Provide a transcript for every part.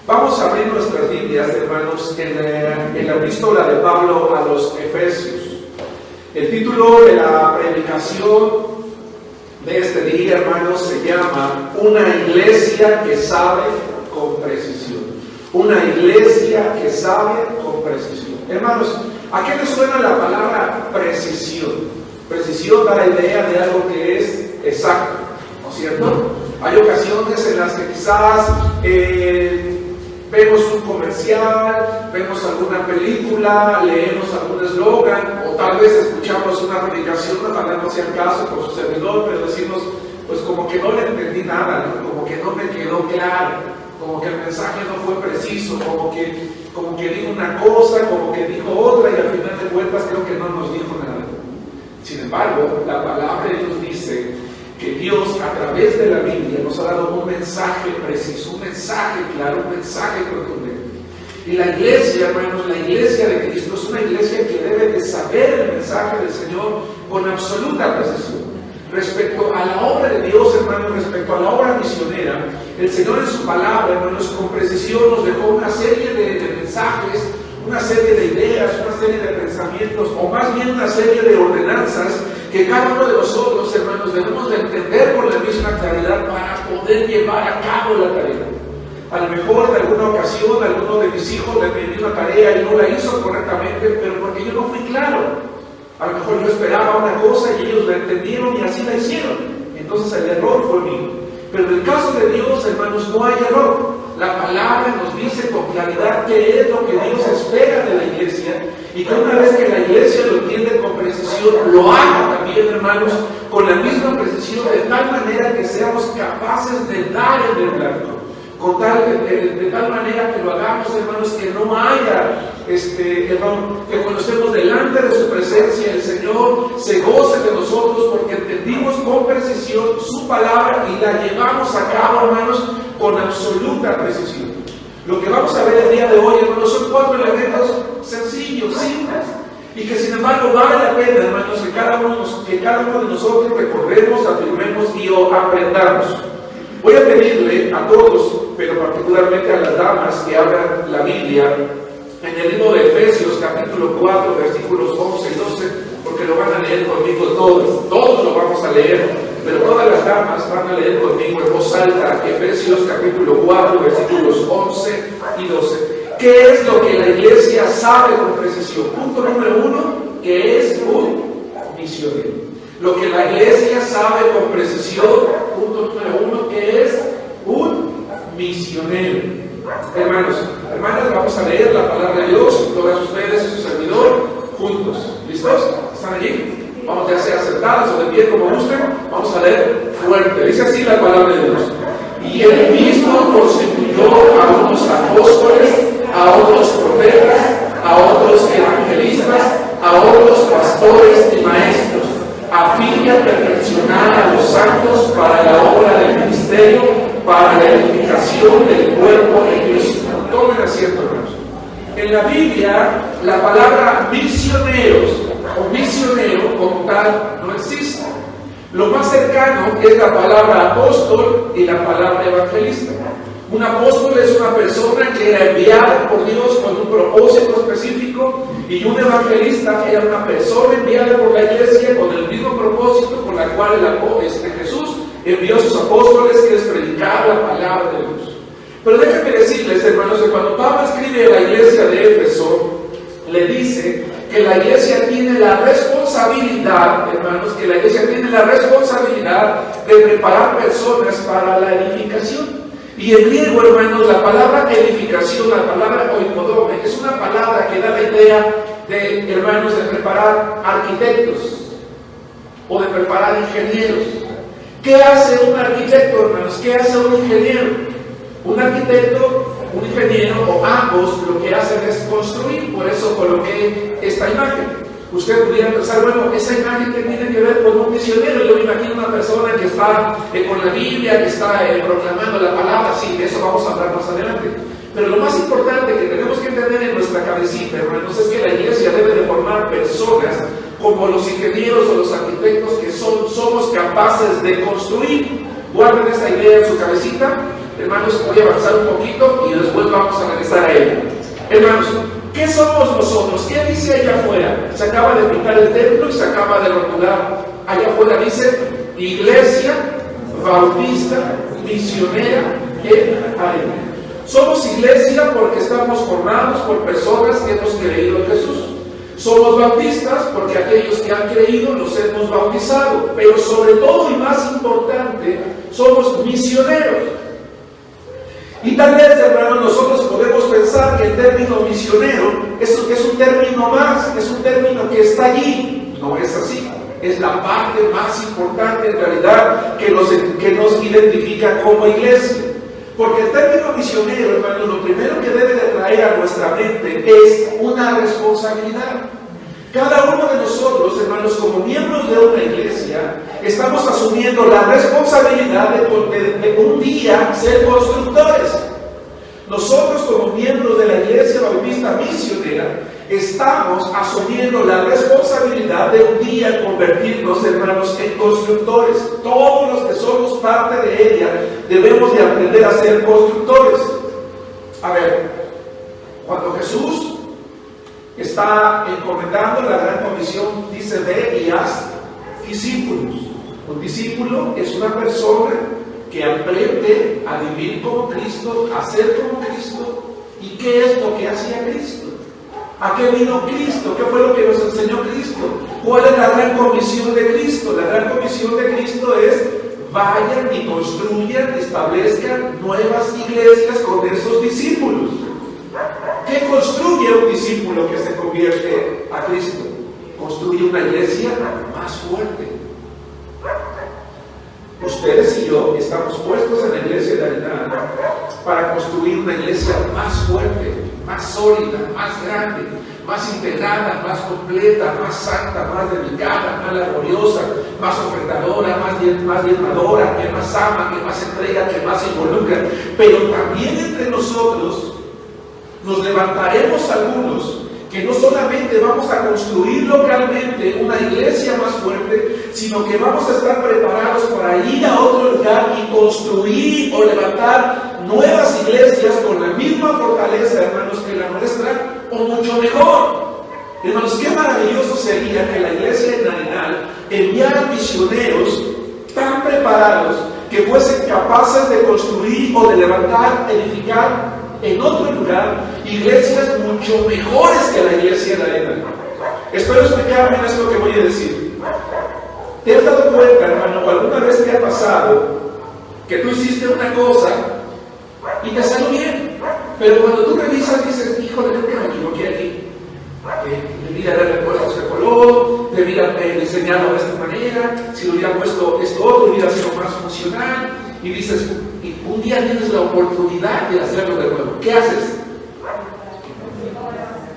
Vamos a abrir nuestras Biblias, hermanos, en la epístola de Pablo a los Efesios. El título de la predicación de este día, hermanos, se llama Una iglesia que sabe con precisión. Una iglesia que sabe con precisión. Hermanos, ¿a qué les suena la palabra precisión? Precisión da la idea de algo que es exacto, ¿no es cierto? Hay ocasiones en las que quizás vemos un comercial, vemos alguna película, leemos algún eslogan, o tal vez escuchamos una predicación, ojalá no sea el caso por su servidor, pero decimos, pues como que no le entendí nada, ¿no? Como que no me quedó claro, como que el mensaje no fue preciso, como que dijo una cosa, como que dijo otra, y al final de cuentas creo que no nos dijo nada. Sin embargo, la palabra de Dios dice que Dios a través de la Biblia nos ha dado un mensaje preciso, un mensaje claro, un mensaje contundente. Y la iglesia, hermanos, la iglesia de Cristo es una iglesia que debe de saber el mensaje del Señor con absoluta precisión. Respecto a la obra de Dios, hermanos, respecto a la obra misionera, el Señor en su palabra, hermanos, con precisión nos dejó una serie de mensajes, una serie de ideas, una serie de pensamientos, o más bien una serie de ordenanzas que cada uno de nosotros, hermanos, debemos de entender con la misma claridad para poder llevar a cabo la tarea. A lo mejor de alguna ocasión alguno de mis hijos le pidió una tarea y no la hizo correctamente, pero porque yo no fui claro. A lo mejor yo esperaba una cosa y ellos la entendieron y así la hicieron. Entonces el error fue mío. Pero en el caso de Dios, hermanos, no hay error. La palabra nos dice con claridad qué es lo que Dios espera de la iglesia, y que una vez que la iglesia lo entiende con precisión, lo haga también, hermanos, con la misma precisión, de tal manera que seamos capaces de dar en el blanco, de tal manera que lo hagamos, hermanos, que no haya error, que cuando estemos delante de su presencia, el Señor se goce de nosotros porque entendimos con precisión su palabra y la llevamos a cabo, hermanos, con absoluta precisión. Lo que vamos a ver el día de hoy, hermanos, son 4 elementos sencillos, simples, y que sin embargo vale la pena, hermanos, que cada uno de nosotros recordemos, afirmemos y aprendamos. Voy a pedirle a todos, pero particularmente a las damas, que abran la Biblia en el libro de Efesios, capítulo 4, versículos 11 y 12, porque lo van a leer conmigo todos lo vamos a leer, pero todas las damas van a leer conmigo en voz alta Efesios capítulo 4, versículos 11 y 12. ¿Qué es lo que la iglesia sabe con precisión? Punto número 1, que es un misionero. Lo que la iglesia sabe con precisión, punto número 1, que es un misionero. Hermanos, hermanas, vamos a leer la palabra de Dios, todas ustedes y su servidor, juntos. ¿Listos? ¿Están allí? Vamos, ya sea sentadas o de pie, como gusten, vamos a leer fuerte. Dice así la palabra de Dios. Y él mismo constituyó a unos apóstoles, a otros profetas, a otros evangelistas, a otros pastores y maestros, a fin de perfeccionar a los santos para la obra del ministerio, para la edificación del cuerpo de Cristo. Tomen asiento, hermanos. En la Biblia, la palabra misioneros o misionero como tal no existe. Lo más cercano es la palabra apóstol y la palabra evangelista. Un apóstol es una persona que era enviada por Dios con un propósito específico, y un evangelista era una persona enviada por la iglesia con el mismo propósito con la cual Jesús envió a sus apóstoles, que es predicar la palabra de Dios. Pero déjenme decirles, hermanos, que cuando Pablo escribe a la iglesia de Éfeso, le dice que la iglesia tiene la responsabilidad, hermanos, que la iglesia tiene la responsabilidad de preparar personas para la edificación. Y en griego, hermanos, la palabra edificación, la palabra oikodome, es una palabra que da la idea de, hermanos, de preparar arquitectos o de preparar ingenieros. ¿Qué hace un arquitecto, hermanos? ¿Qué hace un ingeniero? Un arquitecto, un ingeniero o ambos lo que hacen es construir. Por eso coloqué esta imagen. Usted pudiera pensar, bueno, esa imagen que tiene que ver con un misionero. Yo me imagino una persona que está con la Biblia, que está proclamando la palabra. Sí, de eso vamos a hablar más adelante. Pero lo más importante que tenemos que tener en nuestra cabecita, hermanos, es que la iglesia debe de formar personas como los ingenieros o los arquitectos que somos capaces de construir. Guarden esta idea en su cabecita. Hermanos, voy a avanzar un poquito y después vamos pertenecer a ella. Hermanos, ¿qué somos nosotros? ¿Qué dice allá afuera? Se acaba de pintar el templo y se acaba de rotular. Allá afuera dice Iglesia Bautista Misionera en Arena. Somos iglesia porque estamos formados por personas que hemos creído en Jesús. Somos bautistas porque aquellos que han creído los hemos bautizado. Pero sobre todo y más importante, somos misioneros. Y tal vez, hermanos, nosotros podemos pensar que el término misionero es un término más, es un término que está allí. No es así. Es la parte más importante en realidad que nos identifica como iglesia. Porque el término misionero, hermanos, lo primero que debe de traer a nuestra mente es una responsabilidad. Cada uno de nosotros, hermanos, como miembros de una iglesia, estamos asumiendo la responsabilidad de un día ser constructores. Nosotros, como miembros de la Iglesia Bautista Misionera, estamos asumiendo la responsabilidad de un día convertirnos, hermanos, en constructores. Todos los que somos parte de ella debemos de aprender a ser constructores. A ver, cuando Jesús está encomendando la gran comisión, dice: ve y haz discípulos. Un discípulo es una persona que aprende a vivir como Cristo, a ser como Cristo. ¿Y qué es lo que hacía Cristo? ¿A qué vino Cristo? ¿Qué fue lo que nos enseñó Cristo? ¿Cuál es la gran comisión de Cristo? La gran comisión de Cristo es: vayan y construyan, establezcan nuevas iglesias con esos discípulos. ¿Qué construye un discípulo que se convierte a Cristo? Construye una iglesia más fuerte. Ustedes y yo estamos puestos en la iglesia de Arenal para construir una iglesia más fuerte, más sólida, más grande, más integrada, más completa, más santa, más dedicada, más laboriosa, más ofrendadora, más diezmadora, que más ama, que más entrega, que más involucra. Pero también entre nosotros nos levantaremos algunos que no solamente vamos a construir localmente una iglesia más fuerte, sino que vamos a estar preparados para ir a otro lugar y construir o levantar nuevas iglesias con la misma fortaleza, hermanos, que la nuestra, o mucho mejor. Hermanos, qué maravilloso sería que la iglesia en Arenal enviara misioneros tan preparados que fuesen capaces de construir o de levantar, edificar en otro lugar iglesias mucho mejores que la iglesia de Arenal. Espero explicarme en esto que voy a decir. ¿Te has dado cuenta, hermano, o alguna vez te ha pasado que tú hiciste una cosa y te salió bien, pero cuando tú revisas dices: híjole, creo que me equivoqué aquí? Debí haberle puesto este color, debí haber diseñado de esta manera, si lo hubiera puesto esto otro hubiera sido más funcional. Y dices, y un día tienes la oportunidad de hacerlo de nuevo. ¿Qué haces?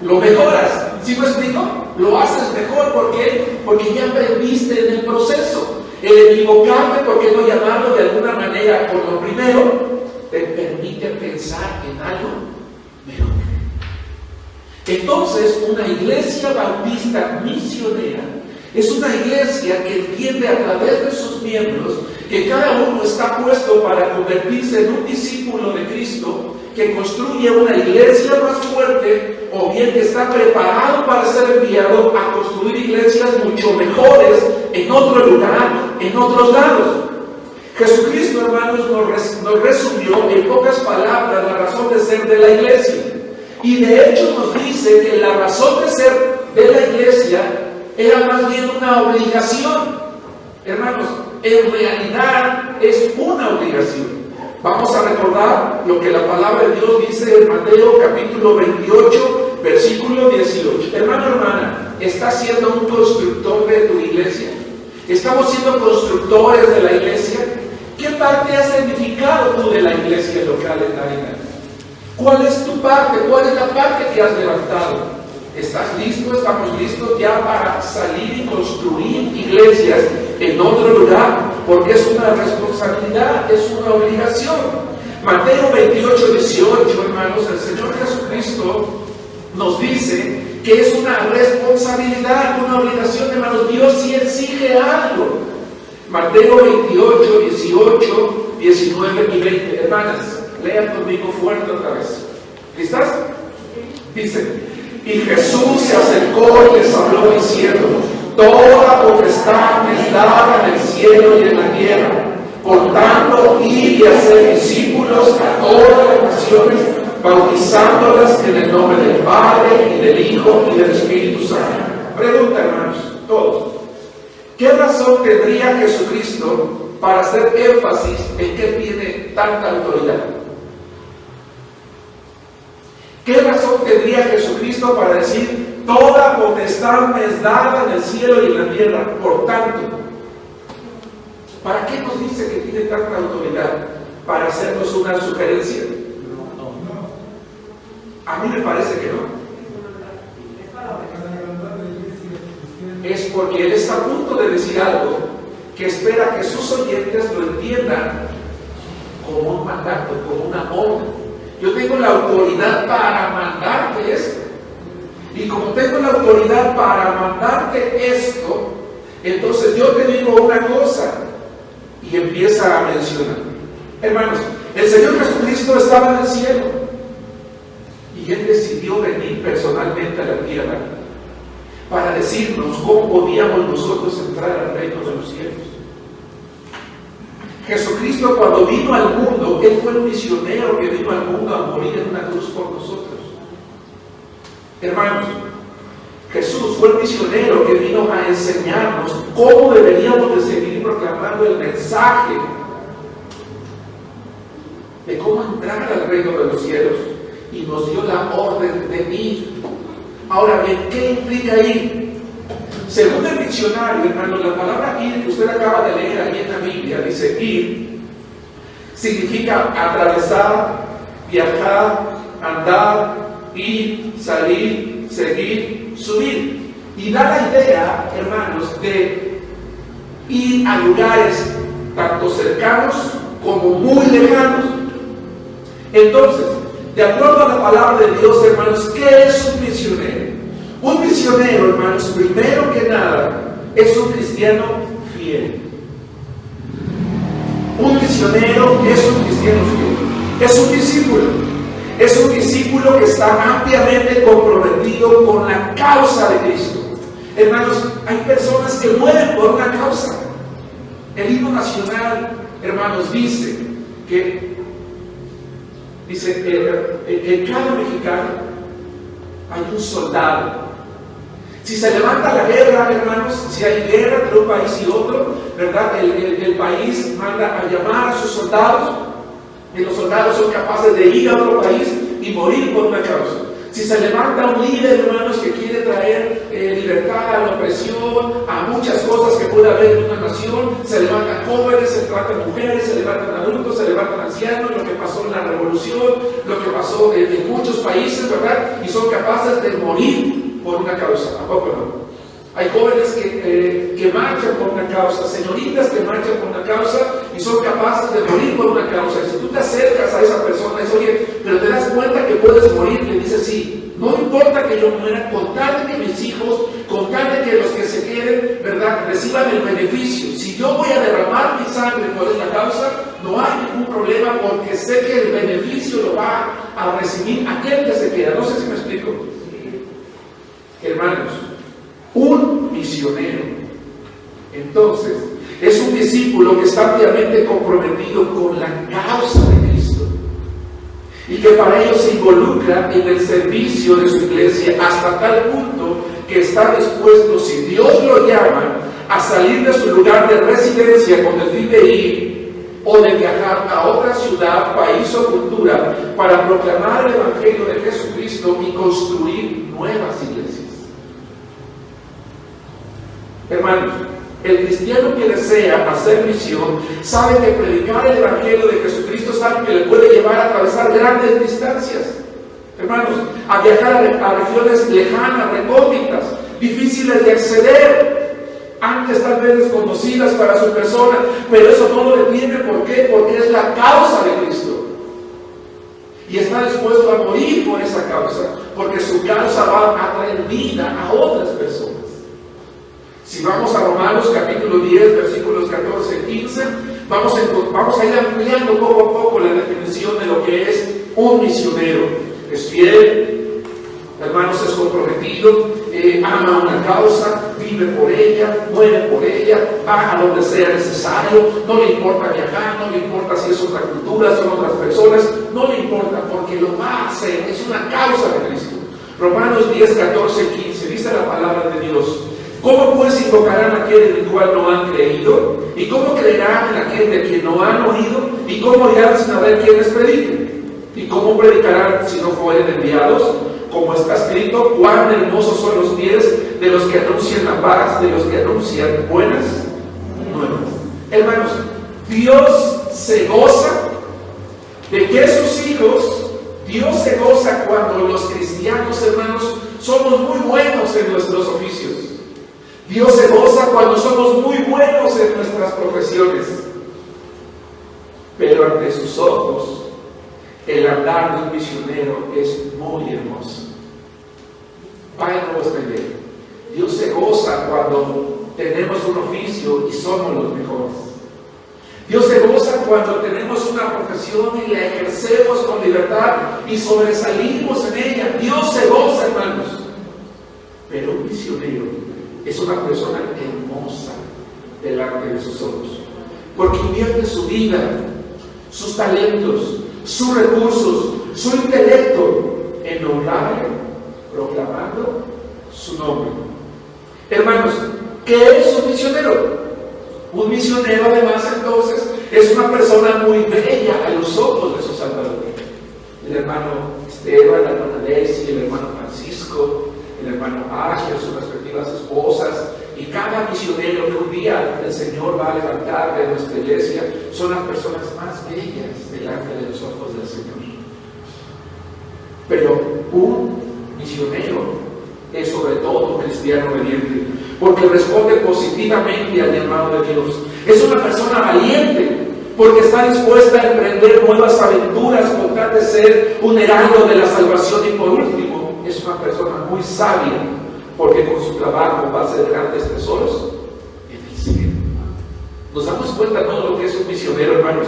Lo mejoras. ¿Sí me explico? Lo haces mejor. ¿Por qué? Porque ya aprendiste en el proceso. El equivocarte, ¿por qué no llamarlo de alguna manera por lo primero? Te permite pensar en algo mejor. Entonces, una iglesia bautista misionera es una iglesia que entiende a través de sus miembros que cada uno está puesto para convertirse en un discípulo de Cristo, que construye una iglesia más fuerte, o bien que está preparado para ser enviado a construir iglesias mucho mejores en otro lugar, en otros lados. Jesucristo, hermanos, nos resumió en pocas palabras la razón de ser de la iglesia. Y de hecho nos dice que la razón de ser de la iglesia era más bien una obligación. Hermanos, en realidad es una obligación. Vamos a recordar lo que la palabra de Dios dice en Mateo capítulo 28, versículo 18. Hermano, hermana, ¿estás siendo un constructor de tu iglesia? ¿Estamos siendo constructores de la iglesia? ¿Qué parte has edificado tú de la iglesia local en Arenal? ¿Cuál es tu parte? ¿Cuál es la parte que has levantado? ¿Estás listo? ¿Estamos listos ya para salir y construir iglesias en otro lugar? Porque es una responsabilidad, es una obligación. Mateo 28, 18, hermanos, el Señor Jesucristo nos dice que es una responsabilidad, una obligación, hermanos. Dios sí exige algo. Mateo 28, 18, 19 y 20. Hermanas, lean conmigo fuerte otra vez. ¿Listas? Dice, y Jesús se acercó y les habló diciendo, toda potestad me es dada en el cielo y en la tierra. Por tanto, id y hacer discípulos a todas las naciones, bautizándolas en el nombre del Padre, y del Hijo, y del Espíritu Santo. Pregunta, hermanos, todos. ¿Qué razón tendría Jesucristo para hacer énfasis en que Él tiene tanta autoridad? ¿Qué razón tendría Jesucristo para decir, toda potestad me es dada en el cielo y en la tierra? Por tanto, ¿para qué nos dice que tiene tanta autoridad? ¿Para hacernos una sugerencia? A mí me parece que no. Es porque Él está a punto de decir algo que espera que sus oyentes lo entiendan como un mandato, como una orden. Yo tengo la autoridad para mandarte esto. Y como tengo la autoridad para mandarte esto, entonces yo te digo una cosa. Y empieza a mencionar. Hermanos, el Señor Jesucristo estaba en el cielo. Y Él decidió venir personalmente a la tierra para decirnos cómo podíamos nosotros entrar al reino de los cielos. Jesucristo, cuando vino al mundo, Él fue un misionero que vino al mundo a morir en una cruz por nosotros. Hermanos, Jesús fue el misionero que vino a enseñarnos cómo deberíamos de seguir proclamando el mensaje de cómo entrar al reino de los cielos, y nos dio la orden de ir. Ahora bien, ¿qué implica ir? Según el diccionario, hermano, la palabra ir que usted acaba de leer ahí en la Biblia, dice ir, significa atravesar, viajar, andar, ir, salir, seguir, subir. Y da la idea, hermanos, de ir a lugares tanto cercanos como muy lejanos. Entonces, de acuerdo a la palabra de Dios, hermanos, ¿qué es un misionero? Un misionero, hermanos, primero que nada, es un cristiano fiel. Un misionero es un cristiano fiel. Es un discípulo. Es un discípulo que está ampliamente comprometido con la causa de Cristo. Hermanos, hay personas que mueren por una causa. El himno nacional, hermanos, dice que en cada mexicano hay un soldado. Si se levanta la guerra, hermanos, si hay guerra entre un país y otro, ¿verdad? El país manda a llamar a sus soldados, y los soldados son capaces de ir a otro país y morir por una causa. Si se levanta un líder, hermanos, que quiere traer libertad a la opresión, a muchas cosas que puede haber en una nación, se levantan jóvenes, se levantan mujeres, se levantan adultos, se levantan ancianos, lo que pasó en la revolución, lo que pasó en muchos países, ¿verdad? Y son capaces de morir por una causa. ¿A poco no? Hay jóvenes que marchan por una causa, señoritas que marchan por una causa y son capaces de morir por una causa. Y si tú te acercas a esa persona y dices, oye, pero te das cuenta que puedes morir, le dices, sí, no importa que yo muera, con tal de que mis hijos, con tal de que los que se queden, ¿verdad?, reciban el beneficio. Si yo voy a derramar mi sangre por esta causa, no hay ningún problema, porque sé que el beneficio lo va a recibir aquel que se queda. No sé si me explico. Hermanos, un misionero, entonces, es un discípulo que está ampliamente comprometido con la causa de Cristo y que para ello se involucra en el servicio de su iglesia hasta tal punto que está dispuesto, si Dios lo llama, a salir de su lugar de residencia con el fin de ir o de viajar a otra ciudad, país o cultura para proclamar el Evangelio de Jesucristo y construir nuevas iglesias. Hermanos, el cristiano que desea hacer misión sabe que predicar el Evangelio de Jesucristo es algo que le puede llevar a atravesar grandes distancias. Hermanos, a viajar a regiones lejanas, recónditas, difíciles de acceder, antes tal vez desconocidas para su persona, pero eso no lo detiene. ¿Por qué? Porque es la causa de Cristo. Y está dispuesto a morir por esa causa, porque su causa va a traer vida a otras personas. Si vamos a Romanos capítulo 10, versículos 14 y 15, vamos a ir ampliando poco a poco la definición de lo que es un misionero. Es fiel, Hermanos, es comprometido, ama una causa, vive por ella, muere por ella, va a donde sea necesario, no le importa viajar, no le importa si es otra cultura, son otras personas, no le importa porque lo va a hacer, es una causa de Cristo. Romanos 10, 14, 15, dice la palabra de Dios: ¿cómo pues invocarán a aquel en el cual no han creído? ¿Y cómo creerán en aquel de quien no han oído? ¿Y cómo oirán sin saber quién les predique? ¿Y cómo predicarán si no fueren enviados? Como está escrito: cuán hermosos son los pies de los que anuncian la paz, de los que anuncian buenas nuevas. Hermanos, Dios se goza de que sus hijos, Dios se goza cuando los cristianos, hermanos, somos muy buenos en nuestros oficios. Dios se goza cuando somos muy buenos en nuestras profesiones. Pero ante sus ojos, el andar de un misionero es muy hermoso. Vaya nuevo esta idea. Dios se goza cuando tenemos un oficio y somos los mejores. Dios se goza cuando tenemos una profesión y la ejercemos con libertad y sobresalimos en ella. Dios se goza, hermanos. Pero un misionero es una persona hermosa delante de sus ojos, porque invierte su vida, sus talentos, sus recursos, su intelecto en honrarle, proclamando su nombre. Hermanos, ¿qué es un misionero? Un misionero, además, entonces, es una persona muy bella a los ojos de su Salvador. El hermano Esteban, la hermana Daisy, el hermano Francisco, el hermano Ángel, sus respectivas esposas, y cada misionero que un día el Señor va a levantar de nuestra iglesia, son las personas más bellas delante de los ojos del Señor. Pero un misionero es sobre todo un cristiano obediente, porque responde positivamente al llamado de Dios. Es una persona valiente, porque está dispuesta a emprender nuevas aventuras con tal de ser un heraldo de la salvación. Y por último, es una persona muy sabia, porque con su trabajo va a hacer grandes tesoros en el cielo. ¿Nos damos cuenta de todo lo que es un misionero, hermanos?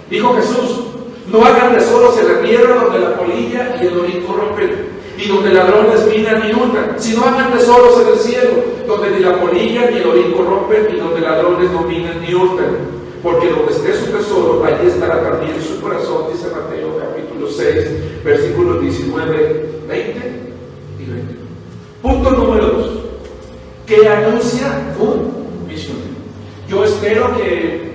Dijo Jesús: no hagan tesoros en la tierra donde la polilla y el orín corrompen, y donde ladrones minan y hurtan, sino hagan tesoros en el cielo, donde ni la polilla ni el orín corrompen, y donde ladrones no minan ni hurtan. Porque donde esté su tesoro, allí estará también su corazón, dice Mateo capítulo 6, versículos 19, 20 y 20. Punto número 2. ¿Qué anuncia un misionero? Yo espero que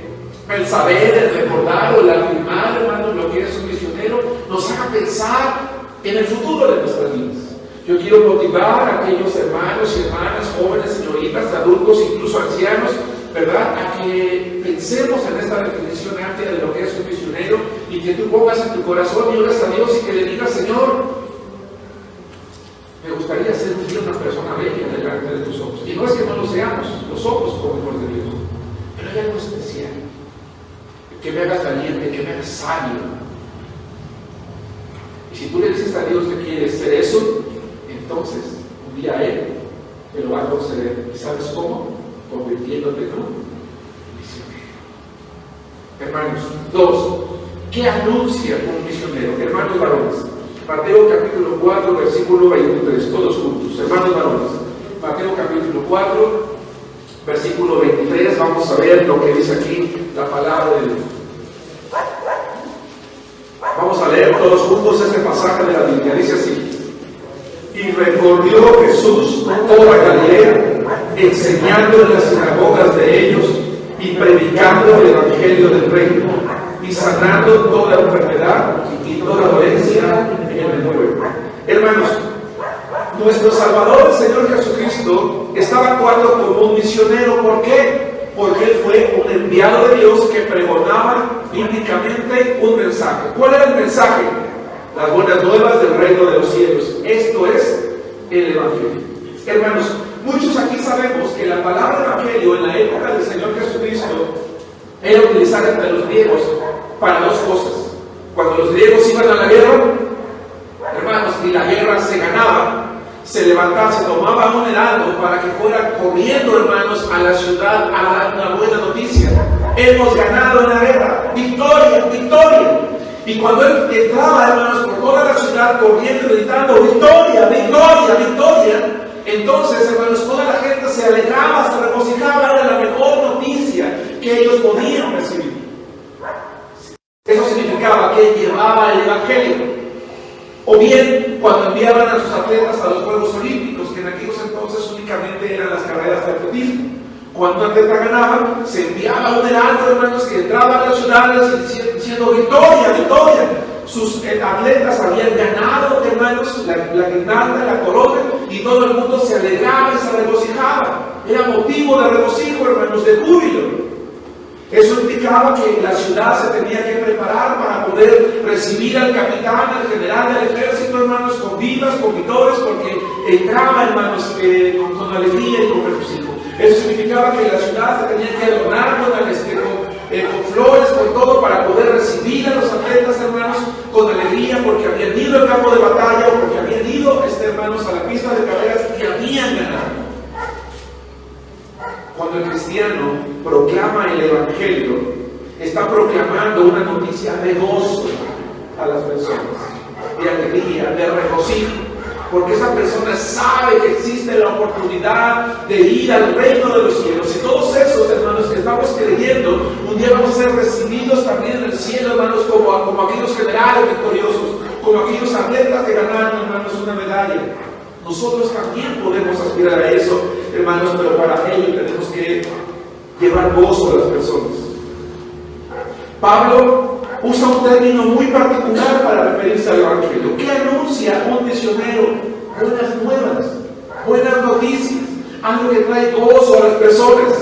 el saber, el recordar o el afirmar, hermanos, lo que es un misionero, nos haga pensar en el futuro de nuestras vidas. Yo quiero motivar a aquellos hermanos y hermanas, jóvenes, señoritas, adultos, incluso ancianos, ¿verdad?, a que pensemos en esta definición amplia de lo que es un misionero, y que tú pongas en tu corazón y ores a Dios y que le digas: Señor, me gustaría ser un día una persona bella delante de tus ojos. Y no es que no lo seamos, los ojos como hijos de Dios, pero hay algo especial, que me hagas valiente, que me hagas sabio. Y si tú le dices a Dios que quieres ser eso, entonces un día Él te lo va a conceder. ¿Y sabes cómo? Convirtiéndote tú en misionero. Hermanos, 2. ¿Qué anuncia un misionero? Hermanos varones, Mateo capítulo 4, versículo 23, todos juntos. Hermanos varones, Mateo capítulo 4, versículo 23, vamos a ver lo que dice aquí la palabra de Dios. Vamos a leer todos juntos este pasaje de la Biblia. Dice así: y recorrió Jesús toda Galilea, enseñando en las sinagogas de ellos y predicando el evangelio del reino, y sanando toda enfermedad y toda dolencia en el pueblo. Hermanos, nuestro Salvador, el Señor Jesucristo, estaba actuando como un misionero. ¿Por qué? Porque Él fue un enviado de Dios que pregonaba bíblicamente un mensaje. ¿Cuál era el mensaje? Las buenas nuevas del reino de los cielos. Esto es el evangelio. Hermanos, muchos aquí sabemos que la palabra evangelio en la época del Señor Jesucristo era utilizada entre los griegos para dos cosas. Cuando los griegos iban a la guerra, hermanos, y la guerra se ganaba, se levantaba, se tomaba un heraldo para que fuera corriendo, hermanos, a la ciudad a dar una buena noticia: hemos ganado en la guerra, victoria, victoria. Y cuando él entraba, hermanos, por toda la ciudad estaban corriendo, gritando, victoria, victoria, victoria. Entonces, hermanos, toda la gente se alegraba, se regocijaba, era la mejor noticia que ellos podían recibir. Eso significaba que llevaba el evangelio. O bien, cuando enviaban a sus atletas a los Juegos Olímpicos, que en aquellos entonces únicamente eran las carreras de atletismo. Cuando un atleta ganaba, se enviaba un heraldo, hermanos, que entraba a las ciudades diciendo victoria, victoria. Sus atletas habían ganado, hermanos, la guirnalda, la corona, y todo el mundo se alegraba y se regocijaba. Era motivo de regocijo, hermanos, de júbilo. Eso indicaba que la ciudad se tenía que preparar para poder recibir al capitán, al general del ejército, hermanos, con vivas, con vitores, porque entraba, hermanos, con alegría y con regocijo. Eso significaba que la ciudad se tenía que adornar con flores, con todo, para poder recibir a los atletas, hermanos, con alegría, porque habían ido al campo de batalla, o porque habían ido, hermanos, a la pista de carreras y habían ganado. Cuando el cristiano proclama el evangelio, está proclamando una noticia de gozo a las personas, de alegría, de regocijo, porque esa persona sabe que existe la oportunidad de ir al reino de los cielos. Y todos esos, hermanos, que estamos creyendo, un día vamos a ser recibidos también en el cielo, hermanos, como aquellos generales victoriosos, como aquellos atletas que ganaron, hermanos, una medalla. Nosotros también podemos aspirar a eso, hermanos, pero para ello tenemos que llevar gozo a las personas. Pablo usa un término muy particular para referirse al evangelio. ¿Qué anuncia un misionero? Buenas nuevas, buenas noticias, algo que trae gozo a las personas.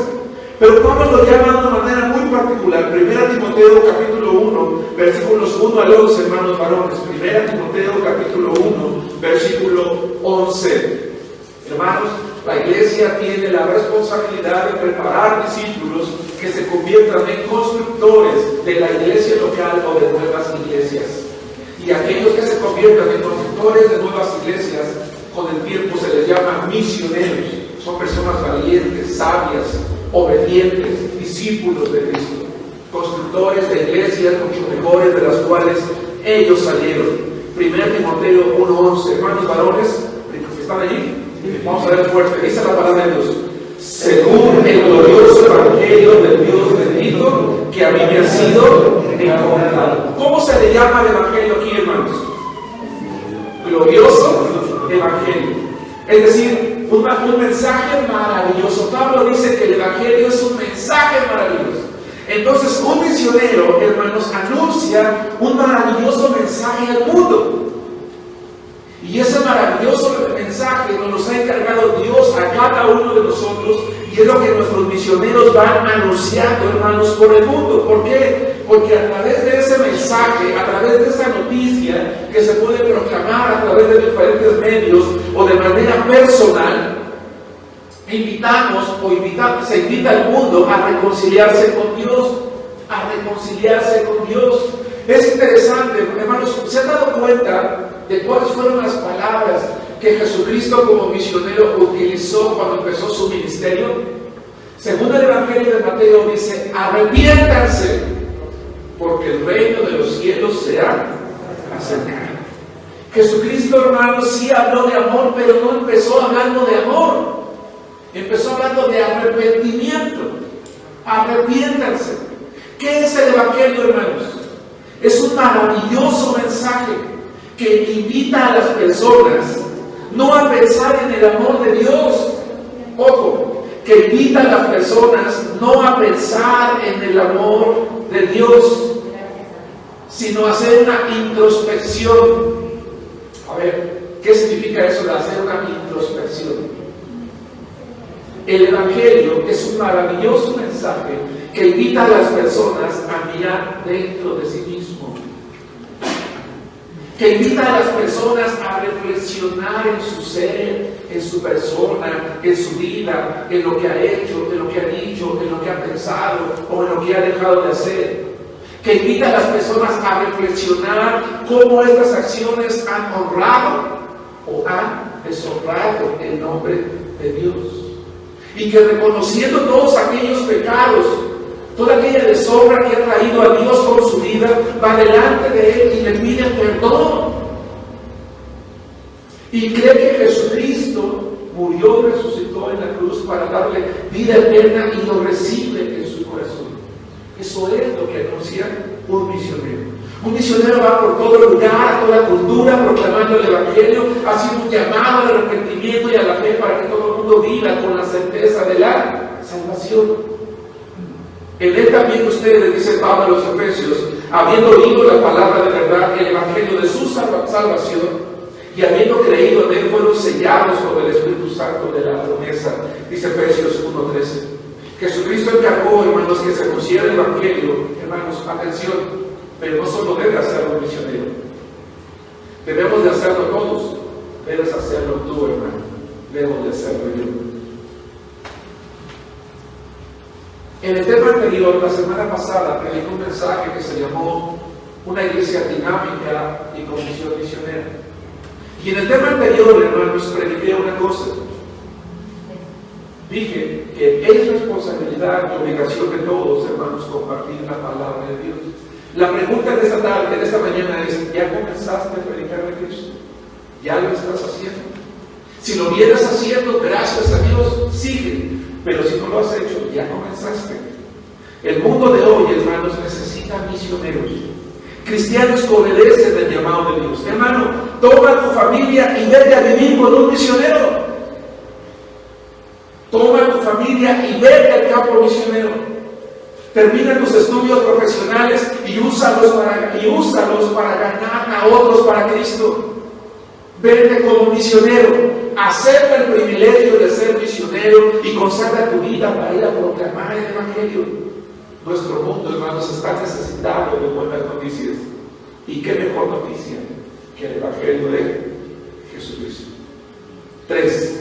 Pero Pablo lo llama de una manera muy particular. 1 Timoteo capítulo 1, versículos 1 al 11, hermanos varones. 1 Timoteo capítulo 1, versículo 11. Hermanos, la iglesia tiene la responsabilidad de preparar discípulos que se conviertan en constructores de la iglesia local o de nuevas iglesias. Y aquellos que se conviertan en constructores de nuevas iglesias, con el tiempo se les llama misioneros. Son personas valientes, sabias, obedientes, discípulos de Cristo, constructores de iglesias mucho mejores de las cuales ellos salieron. 1 Timoteo 1:11, hermanos varones, ¿están allí? Vamos a ver fuerte, dice la palabra de Dios: según el glorioso evangelio del Dios bendito, que a mí me ha sido encomendado. ¿Cómo se le llama el evangelio aquí, hermanos? Glorioso evangelio. Es decir, un mensaje maravilloso. Pablo dice que el evangelio es un mensaje maravilloso. Entonces, un misionero, hermanos, anuncia un maravilloso mensaje al mundo. Y ese maravilloso mensaje nos ha encargado Dios a cada uno de nosotros, y es lo que nuestros misioneros van anunciando, hermanos, por el mundo. ¿Por qué? Porque a través de ese mensaje, a través de esa noticia que se puede proclamar a través de diferentes medios o de manera personal, se invita al mundo a reconciliarse con Dios, a reconciliarse con Dios. Es interesante, hermanos, ¿se han dado cuenta de cuáles fueron las palabras que Jesucristo como misionero utilizó cuando empezó su ministerio? Según el Evangelio de Mateo dice: arrepiéntanse, porque el reino de los cielos se ha acercado. Jesucristo, hermanos, sí habló de amor, pero no empezó hablando de amor. Empezó hablando de arrepentimiento. Arrepiéntanse. ¿Qué es el Evangelio, hermanos? Es un maravilloso mensaje que invita a las personas no a pensar en el amor de Dios. Ojo, que invita a las personas no a pensar en el amor de Dios, sino a hacer una introspección. A ver, ¿qué significa eso de hacer una introspección? El Evangelio es un maravilloso mensaje que invita a las personas a mirar dentro de sí mismo, que invita a las personas a reflexionar en su ser, en su persona, en su vida, en lo que ha hecho, en lo que ha dicho, en lo que ha pensado o en lo que ha dejado de hacer. Que invita a las personas a reflexionar cómo estas acciones han honrado o han deshonrado el nombre de Dios. Y que reconociendo todos aquellos pecados, toda aquella deshonra que ha traído a Dios por su vida, va delante de Él y le pide perdón. y cree que Jesucristo murió y resucitó en la cruz para darle vida eterna y lo recibe en su corazón. Eso es lo que anuncia un misionero. Un misionero va por todo lugar, a toda cultura, proclamando el Evangelio, haciendo un llamado al arrepentimiento y a la fe para que todo el mundo viva con la certeza de la salvación. En él también ustedes, dice Pablo a los Efesios, habiendo oído la palabra de verdad, el Evangelio de su salvación, y habiendo creído en él, fueron sellados con el Espíritu Santo de la promesa, dice Efesios 1:13. Jesucristo encargó, hermanos, que se anunciara el Evangelio. Hermanos, atención, pero no solo debe hacerlo un misionero, debemos de hacerlo todos. Debes hacerlo tú, hermano, debo de hacerlo yo. En el tema anterior, la semana pasada, prediqué un mensaje que se llamó Una iglesia dinámica y con misión misionera. Y en el tema anterior, hermanos, prediqué una cosa. Dije que es responsabilidad y obligación de todos, hermanos, compartir la palabra de Dios. La pregunta de esta tarde, de esta mañana es: ¿ya comenzaste a predicar de Cristo? ¿Ya lo estás haciendo? Si lo vienes haciendo, gracias a Dios, sigue. Pero si no lo has hecho, ya comenzaste. El mundo de hoy, hermanos, necesita misioneros. Cristianos que obedecen del llamado de Dios. Hermano, toma tu familia y vete a vivir con un misionero. Toma tu familia y vete al campo misionero. Termina tus estudios profesionales y úsalos para ganar a otros para Cristo. Vete como misionero. Acepta el privilegio de ser misionero y consagra tu vida para ir a proclamar el Evangelio. Nuestro mundo, hermanos, está necesitado de buenas noticias. ¿Y qué mejor noticia que el Evangelio de Jesucristo? 3.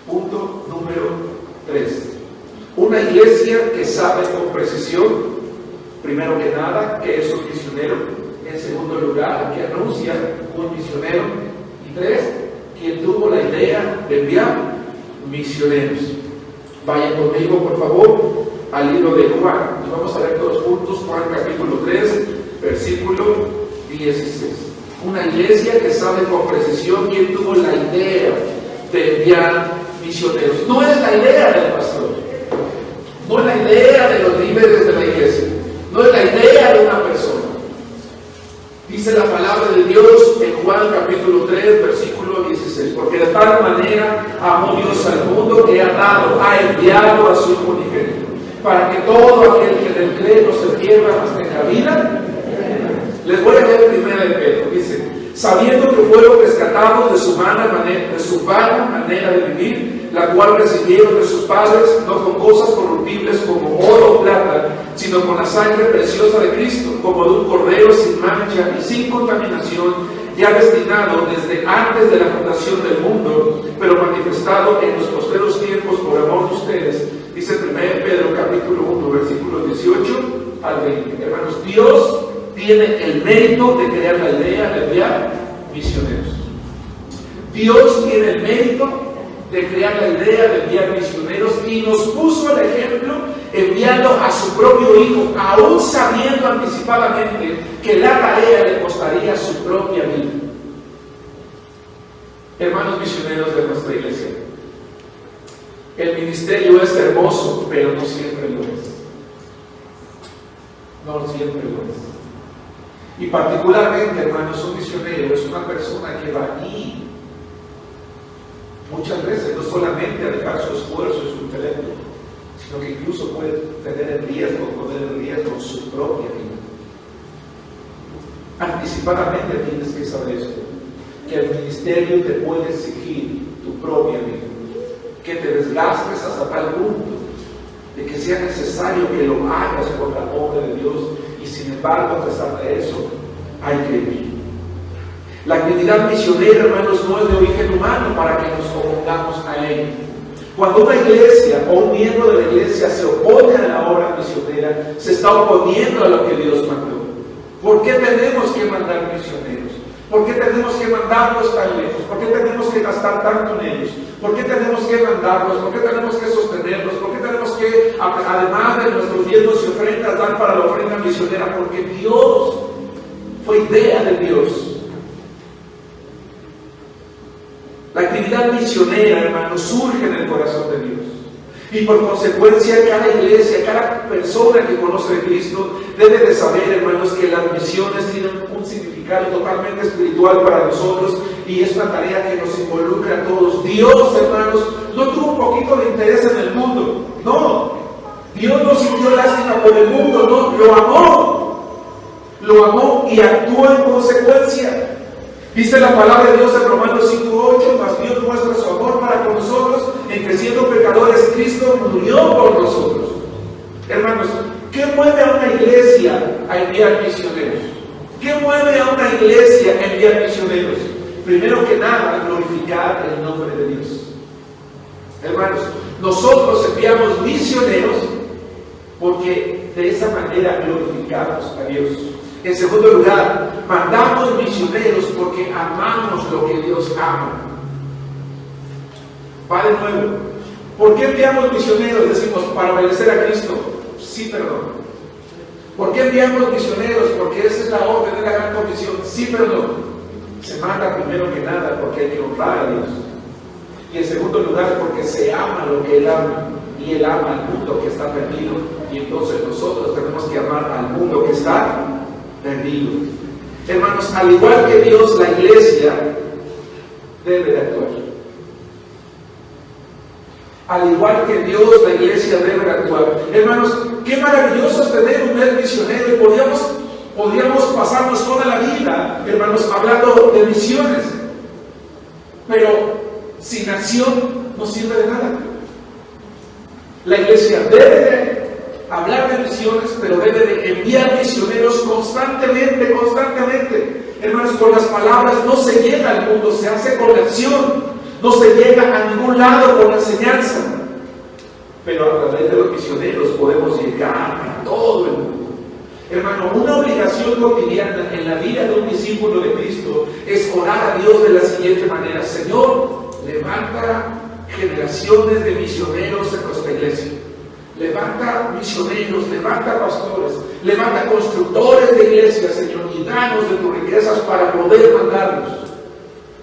Punto número 3. Una iglesia que sabe con precisión, primero que nada, que es un misionero. En segundo lugar, que anuncia un misionero. Y 3, quien tuvo la idea de enviar misioneros. Vayan conmigo, por favor, al libro de Juan. Y vamos a ver todos juntos Juan capítulo 3, versículo 16. Una iglesia que sabe con precisión quién tuvo la idea de enviar misioneros. No es la idea del pastor, no es la idea de los líderes de la iglesia, no es la idea de una persona. Dice la palabra de Dios en Juan capítulo 3, versículo 16. Porque de tal manera amó Dios al mundo que ha enviado a su Hijo unigénito, para que todo aquel que en él cree no se pierda, mas tenga vida. Les voy a leer primera de Pedro. Dice: sabiendo que fueron rescatados de su vana manera de vivir, la cual recibieron de sus padres, no con cosas corruptibles como oro o plata, sino con la sangre preciosa de Cristo, como de un cordero sin mancha y sin contaminación, ya destinado desde antes de la fundación del mundo, pero manifestado en los postreros tiempos por amor de ustedes. Dice 1 Pedro capítulo 1, versículos 18 al 20. Hermanos, Dios tiene el mérito de crear la idea de enviar misioneros. Dios tiene el mérito de crear la idea de enviar misioneros y nos puso el ejemplo enviando a su propio Hijo, aún sabiendo anticipadamente que la tarea le costaría su propia vida. Hermanos misioneros de nuestra iglesia, el ministerio es hermoso, pero no siempre lo es. No siempre lo es. Y particularmente, hermanos, un misionero es una persona que va allí muchas veces no solamente a dejar su esfuerzo y su intelecto, sino que incluso puede poner en riesgo su propia vida. Anticipadamente tienes que saber esto, que el ministerio te puede exigir tu propia vida, que te desgastes hasta tal punto de que sea necesario que lo hagas por la obra de Dios, y sin embargo, a pesar de eso, hay que vivir. La actividad misionera, hermanos, no es de origen humano para que nos opongamos a ella. Cuando una iglesia o un miembro de la iglesia se opone a la obra misionera, se está oponiendo a lo que Dios mandó. ¿Por qué tenemos que mandar misioneros? ¿Por qué tenemos que mandarlos tan lejos? ¿Por qué tenemos que gastar tanto en ellos? ¿Por qué tenemos que mandarlos? ¿Por qué tenemos que sostenerlos? ¿Por qué tenemos que, además de nuestros diezmos y ofrendas, dar para la ofrenda misionera? Porque Dios, fue idea de Dios actividad misionera, hermanos, surge en el corazón de Dios. Y por consecuencia, cada iglesia, cada persona que conoce a Cristo debe de saber, hermanos, que las misiones tienen un significado totalmente espiritual para nosotros y es una tarea que nos involucra a todos. Dios, hermanos, no tuvo un poquito de interés en el mundo, no. Dios no sintió lástima por el mundo, no, lo amó y actuó en consecuencia. Dice la palabra de Dios en Romanos 5:8, mas Dios muestra su amor para con nosotros, en que siendo pecadores, Cristo murió por nosotros. Hermanos, ¿qué mueve a una iglesia a enviar misioneros? ¿Qué mueve a una iglesia a enviar misioneros? Primero que nada, glorificar el nombre de Dios. Hermanos, nosotros enviamos misioneros porque de esa manera glorificamos a Dios. En segundo lugar, mandamos misioneros porque amamos lo que Dios ama. Va de nuevo. ¿Por qué enviamos misioneros? Decimos, para obedecer a Cristo. Sí, perdón. ¿Por qué enviamos misioneros? Porque esa es la orden de la gran comisión. Sí, perdón. Se manda primero que nada porque hay que honrar a Dios. Y en segundo lugar, porque se ama lo que Él ama. Y Él ama al mundo que está perdido. Y entonces nosotros tenemos que amar al mundo que está perdido. Hermanos, al igual que Dios, la iglesia debe de actuar. Al igual que Dios, la iglesia debe de actuar. Hermanos, qué maravilloso es tener un mes misionero y podríamos pasarnos toda la vida, hermanos, hablando de misiones. Pero sin acción no sirve de nada. La iglesia debe de hablar de misiones, pero debe de enviar misioneros constantemente. Hermanos, con las palabras no se llega al mundo, se hace con la acción. No se llega a ningún lado con la enseñanza. Pero a través de los misioneros podemos llegar a todo el mundo. Hermano, una obligación cotidiana en la vida de un discípulo de Cristo es orar a Dios de la siguiente manera: Señor, levanta generaciones de misioneros en nuestra iglesia. Levanta misioneros, levanta pastores, levanta constructores de iglesias, Señor, y danos de tus riquezas para poder mandarlos.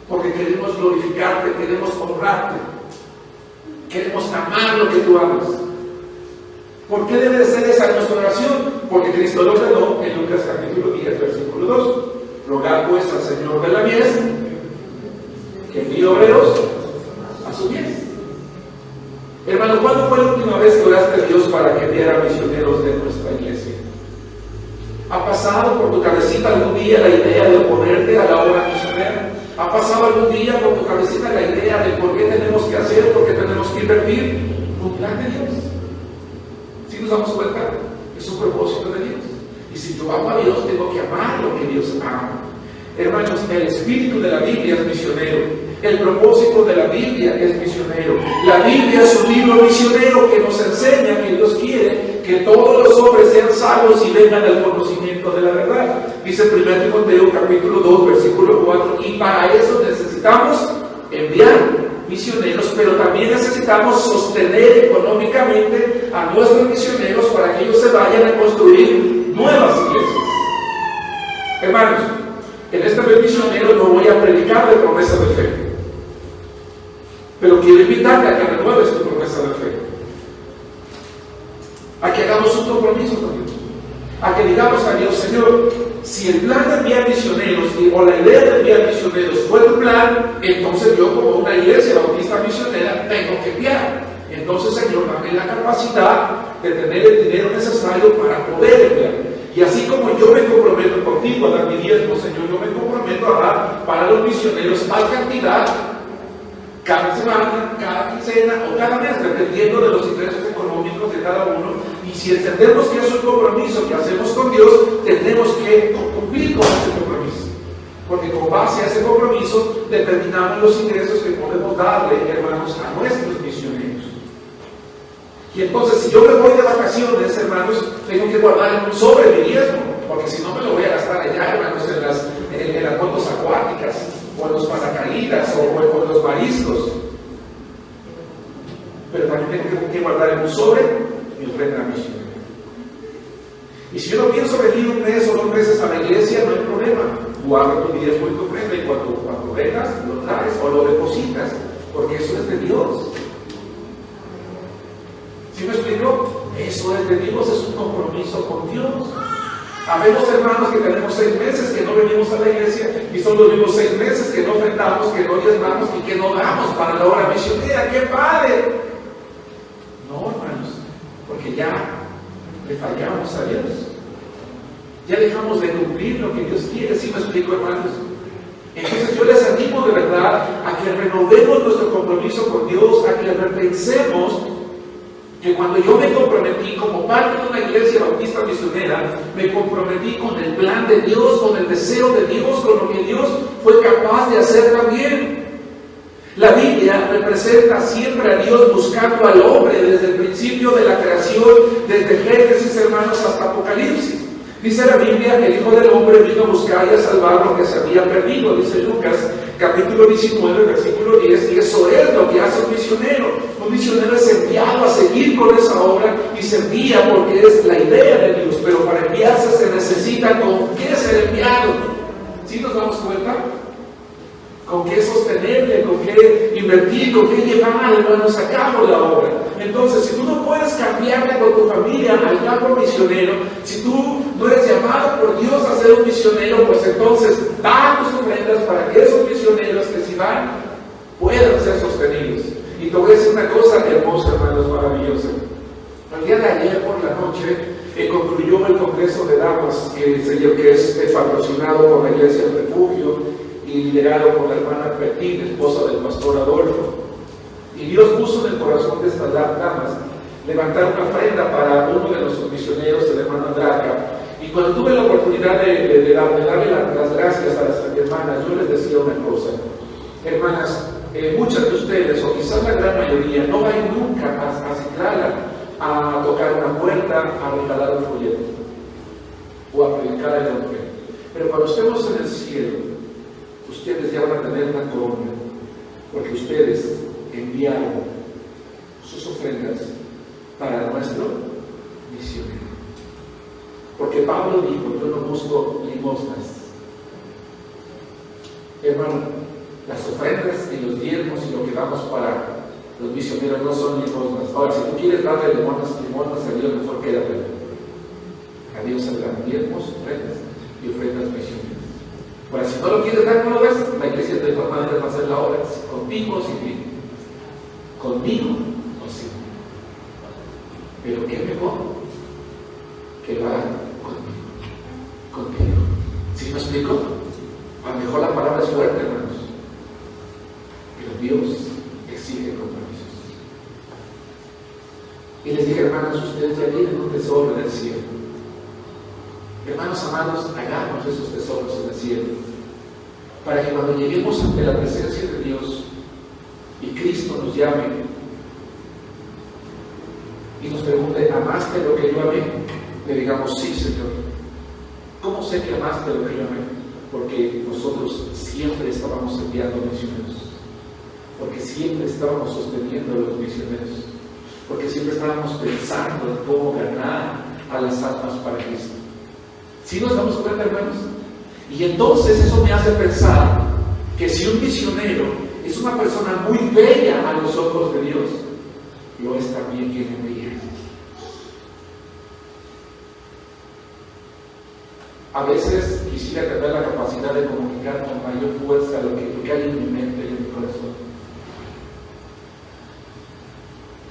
Porque queremos glorificarte, queremos honrarte, queremos amar lo que tú amas. ¿Por qué debe de ser esa nuestra oración? Porque Cristo lo ordenó en Lucas capítulo 10, versículo 2. Rogad pues al Señor de la mies que envíe obreros a su mies. Hermano, ¿cuándo fue la última vez que oraste a Dios para que enviara misioneros de nuestra iglesia? ¿Ha pasado por tu cabecita algún día la idea de oponerte a la obra misionera? ¿Ha pasado algún día por tu cabecita la idea de por qué tenemos que hacer, por qué tenemos que invertir? Un plan de Dios. Si nos damos cuenta, es un propósito de Dios. Y si yo amo a Dios, tengo que amar lo que Dios ama. Hermanos, el espíritu de la Biblia es misionero. El propósito de la Biblia es misionero. La Biblia es un libro misionero que nos enseña que Dios quiere que todos los hombres sean salvos y vengan al conocimiento de la verdad. Dice 1 Timoteo capítulo 2, versículo 4, y para eso necesitamos enviar misioneros, pero también necesitamos sostener económicamente a nuestros misioneros para que ellos se vayan a construir nuevas iglesias. Hermanos, en este mes misionero no voy a predicar de promesa de fe, pero quiero invitarte a que renueves tu promesa de fe, a que hagamos un compromiso con Dios, a que digamos a Dios: Señor, si el plan de enviar misioneros o la idea de enviar misioneros fue tu plan, entonces yo, como una iglesia bautista misionera, tengo que enviar. Entonces, Señor, dame la capacidad de tener el dinero necesario para poder enviar. Y así como yo me comprometo contigo a dar mi diezmo, Señor, yo me comprometo a dar para los misioneros tal cantidad cada semana, cada quincena o cada mes, dependiendo de los ingresos económicos de cada uno. Y si entendemos que es un compromiso que hacemos con Dios, tenemos que cumplir con ese compromiso. Porque con base a ese compromiso determinamos los ingresos que podemos darle, hermanos, a nuestros misioneros. Y entonces, si yo me voy de vacaciones, hermanos, tengo que guardar en un sobre mi diezmo, porque si no me lo voy a gastar allá, hermanos, en las motos acuáticas, o en los paracaídas, o en los mariscos. Pero también tengo que guardar en un sobre mi ofrenda misionera. Y si yo no pienso venir un mes o 2 meses a la iglesia, no hay problema. Guarda tu diezmo y tu ofrenda, y cuando vengas, lo traes o lo depositas porque eso es de Dios. ¿Sí me explico? Eso es de Dios, es un compromiso con Dios. Habemos hermanos que tenemos 6 meses que no venimos a la iglesia y son los mismos 6 meses que no ofrendamos, que no diezmamos y que no damos para la obra misionera. ¡Qué padre! No, hermanos, porque ya le fallamos a Dios. Ya dejamos de cumplir lo que Dios quiere. ¿Sí me explico, hermanos? Entonces yo les animo de verdad a que renovemos nuestro compromiso con Dios, a que repensemos que cuando yo me comprometí como parte de una iglesia bautista misionera, me comprometí con el plan de Dios, con el deseo de Dios, con lo que Dios fue capaz de hacer también. La Biblia representa siempre a Dios buscando al hombre desde el principio de la creación, desde Génesis, hermanos, hasta Apocalipsis. Dice la Biblia que el Hijo del Hombre vino a buscar y a salvar lo que se había perdido, dice Lucas, capítulo 19, versículo 10, y eso es lo que hace un misionero. Un misionero es enviado a seguir con esa obra y se envía porque es la idea de Dios, pero para enviarse se necesita con qué ser enviado. ¿Sí nos damos cuenta? Con qué sostenerle, con qué invertir, con qué llevar, hermanos, a cabo la obra. Entonces, si tú no puedes cambiarle con tu familia al campo misionero, si tú no eres llamado por Dios a ser un misionero, pues entonces da tus ofrendas para que esos misioneros que si van puedan ser sostenidos. Y te voy a decir una cosa hermosa, hermanos, maravillosa. El día de ayer por la noche concluyó el Congreso de Damas, que es patrocinado por la Iglesia del Refugio y liderado por la hermana Pertín, esposa del pastor Adolfo. Y Dios puso en el corazón de estas damas levantar una ofrenda para uno de nuestros misioneros, el hermano Andraca. Y cuando tuve la oportunidad de darle las gracias a las hermanas, yo les decía una cosa: hermanas, muchas de ustedes, o quizás la gran mayoría, no van nunca a Citlala a tocar una puerta, a regalar un folleto o a predicar el nombre. Pero cuando estemos en el cielo, ustedes ya van a tener una corona, porque ustedes enviaron sus ofrendas para nuestro misionero. Porque Pablo dijo: yo no busco limosnas. Hermano, las ofrendas y los diezmos y lo que damos para los misioneros no son limosnas. Ahora, si tú quieres darle limosnas a Dios, mejor quédate. A Dios se dan diezmos, ofrendas y ofrendas misioneras. Ahora, si no lo quieres dar, no lo ves, la iglesia de todas maneras va a hacer la obra, contigo o sin ti. Conmigo o sin ti. Pero qué mejor que lo hagan contigo. ¿Sí me explico? A lo mejor la palabra es fuerte, hermanos, pero Dios exige compromisos. Y les dije: hermanos, ustedes ya tienen un tesoro en el cielo. Hermanos amados, hagamos esos tesoros en el cielo, para que cuando lleguemos ante la presencia de Dios y Cristo nos llame y nos pregunte: ¿amaste lo que yo amé? Le digamos: sí, Señor. ¿Cómo sé que amaste lo que yo amé? Porque nosotros siempre estábamos enviando misioneros, porque siempre estábamos sosteniendo a los misioneros, porque siempre estábamos pensando en cómo ganar a las almas para Cristo. ¿Sí nos damos cuenta, hermanos? Y entonces eso me hace pensar que si un misionero es una persona muy bella a los ojos de Dios, lo es también quien envía. A veces quisiera tener la capacidad de comunicar con mayor fuerza lo que hay en mi mente y en mi corazón.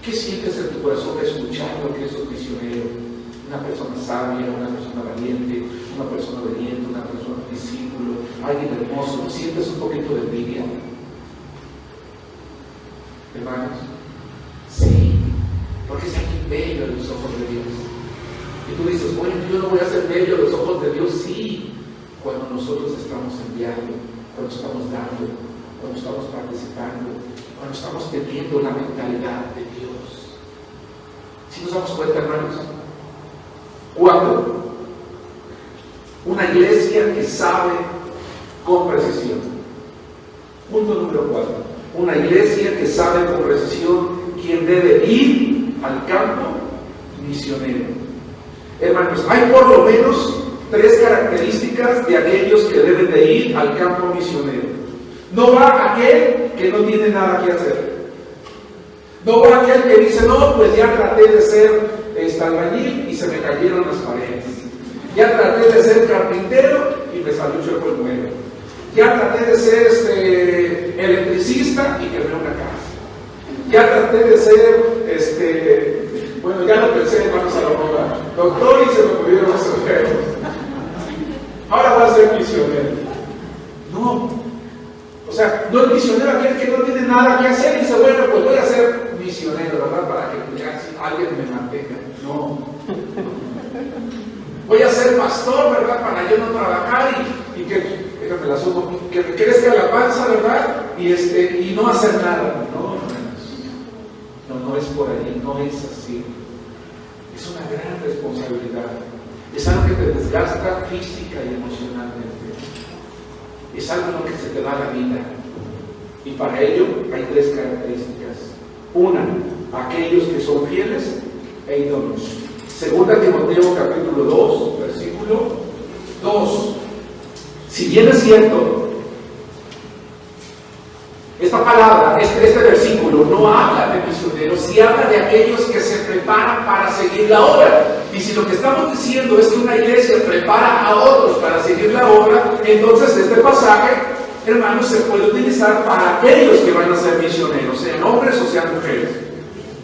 ¿Qué sientes en tu corazón de escuchar lo que es un misionero? Una persona sabia, una persona valiente, una persona obediente, una persona discípulo, alguien hermoso. ¿No sientes un poquito de envidia? Hermanos, sí, porque es alguien bello en los ojos de Dios. Y tú dices: bueno, yo no voy a ser bello a los ojos de Dios. Sí, cuando nosotros estamos enviando, cuando estamos dando, cuando estamos participando, cuando estamos teniendo la mentalidad de Dios. ¿Sí nos damos cuenta, hermanos? 4. Una iglesia que sabe con precisión. Punto número 4. Una iglesia que sabe con precisión quién debe ir al campo misionero. Hermanos, hay por lo menos 3 características de aquellos que deben de ir al campo misionero. No va aquel que no tiene nada que hacer. No va aquel que dice, no, pues ya traté de ser albañil y se me cayeron las paredes. Ya traté de ser carpintero y me salió chueco el mueble. Ya traté de ser electricista y quebré una casa. Ya traté de ser, bueno, ya lo pensé, hermanos, a la boda, doctor, y se me murieron los enfermos. Ahora va a ser misionero. No. O sea, no es misionero aquel que no tiene nada que hacer y dice, bueno, pues voy a ser misionero, ¿verdad? Para que ya alguien me mantenga. No. Voy a ser pastor, ¿verdad? Para yo no trabajar y que, déjame la sumo, que me crezca la panza, ¿verdad? Y no hacer nada. No, hermanos. No es por ahí, no es así. Es una gran responsabilidad. Es algo que te desgasta física y emocionalmente. Es algo en lo que se te da la vida. Y para ello hay tres características. Una, aquellos que son fieles e idóneos. Segunda Timoteo capítulo 2, versículo 2. Si bien es cierto, esta palabra, este versículo no habla de misioneros, sí habla de aquellos que se preparan para seguir la obra. Y si lo que estamos diciendo es que una iglesia prepara a otros para seguir la obra, entonces este pasaje, hermanos, se puede utilizar para aquellos que van a ser misioneros, sean hombres o sean mujeres.